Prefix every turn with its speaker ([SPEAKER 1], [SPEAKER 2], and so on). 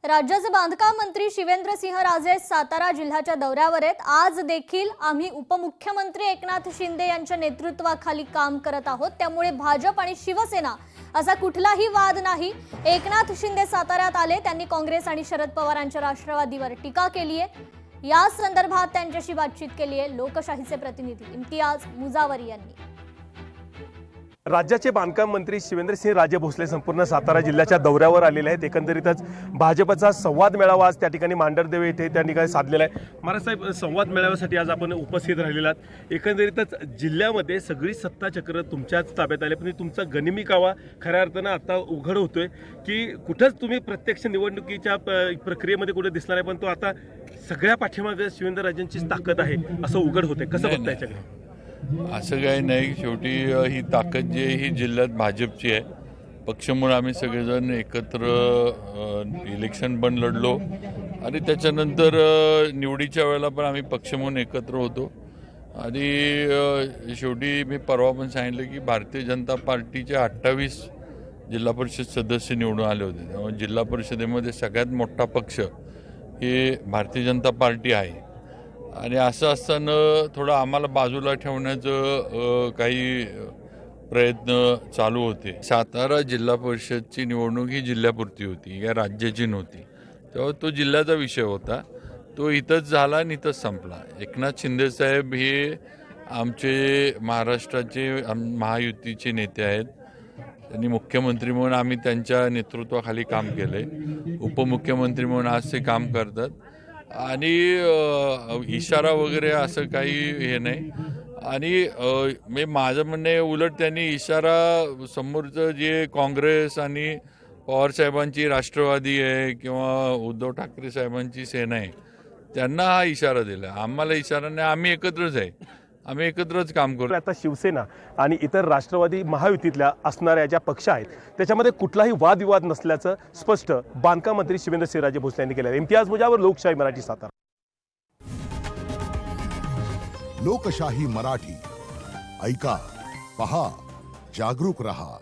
[SPEAKER 1] राज्याचे बांधकाम मंत्री शिवेंद्रसिंहराजे सातारा जिल्ह्याच्या दौऱ्यावर आहेत। आज देखील आम्ही उपमुख्यमंत्री एकनाथ शिंदे यांच्या नेतृत्वाखाली काम करत आहोत, त्यामुळे भाजप आणि शिवसेना असा कुठलाही वाद नाही। एकनाथ शिंदे साताऱ्यात आले, त्यांनी काँग्रेस आणि शरद पवारांच्या राष्ट्रवादीवर टीका केली आहे। या संदर्भात त्यांच्याशी बातचीत केली आहे लोकशाहीचे प्रतिनिधी इम्तियाज मुजावरी यांनी।
[SPEAKER 2] राज्याचे बांधकाम मंत्री शिवेंद्रसिंहराजे भोसले संपूर्ण सातारा जिल्ह्याच्या दौऱ्यावर आलेले आहेत। एकंदरीतच भाजपचा संवाद मेळावा आज त्या ठिकाणी मांढरदेव येथे त्या ठिकाणी साधलेला आहे। महाराज साहेब, संवाद मेळाव्यासाठी आज आपण उपस्थित राहिलेला आहात। एकंदरीतच जिल्ह्यामध्ये सगळी सत्ता चक्र तुमच्याच ताब्यात आले, पण तुमचा गनिमी कावा खऱ्या अर्थानं आता उघड होतोय की कुठंच तुम्ही प्रत्यक्ष निवडणुकीच्या प्रक्रियेमध्ये कुठे दिसणार आहे, पण तो आता सगळ्या पाठीमागे शिवेंद्रराजेंचीच ताकद आहे असं उघड होते। कसं बघता याच्याकडे?
[SPEAKER 3] असं काही नाही, शेवटी ही ताकद जी आहे ही जिल्ह्यात भाजपची आहे। पक्ष म्हणून आम्ही सगळेजण एकत्र इलेक्शन पण लढलो आणि त्याच्यानंतर निवडीच्या वेळेला पण आम्ही पक्ष म्हणून एकत्र होतो। आणि शेवटी मी परवा पण सांगितलं की भारतीय जनता पार्टीचे 28 जिल्हा परिषद सदस्य निवडून आले होते, त्यामुळे जिल्हा परिषदेमध्ये सगळ्यात मोठा पक्ष हे भारतीय जनता पार्टी आहे। आणि असं असताना थोडं आम्हाला बाजूला ठेवण्याचं काही प्रयत्न चालू होते। सातारा जिल्हा परिषदची निवडणूक ही जिल्ह्यापुरती होती, या राज्याची नव्हती, तेव्हा तो जिल्ह्याचा विषय होता, तो इथंच झाला आणि इथंच संपला। एकनाथ शिंदे साहेब हे आमचे महाराष्ट्राचे महायुतीचे नेते आहेत। त्यांनी मुख्यमंत्री म्हणून आम्ही त्यांच्या नेतृत्वाखाली काम केले, उपमुख्यमंत्री म्हणून आज ते काम करतात आणि इशारा वगैरे असं काही हे नाही। आणि माझं म्हणणे उलट त्यांनी इशारा समोरचं जे काँग्रेस आणि पवार साहेबांची राष्ट्रवादी आहे किंवा उद्धव ठाकरे साहेबांची सेना आहे त्यांना हा इशारा दिला, आम्हाला इशारा नाही, आम्ही एकत्रच आहे, आम्ही एकत्रच काम करू।
[SPEAKER 2] आता शिवसेना आणि इतर राष्ट्रवादी महायुतीतल्या असणाऱ्या ज्या पक्ष आहेत त्याच्यामध्ये कुठलाही वादविवाद नसल्याचं स्पष्ट बांधकाम मंत्री शिवेंद्रसिंहराजे भोसले यांनी केलं आहे। इम्तियाज मुजावर, लोकशाही मराठी, सातारा।
[SPEAKER 4] लोकशाही मराठी ऐका, पहा, जागरूक रहा।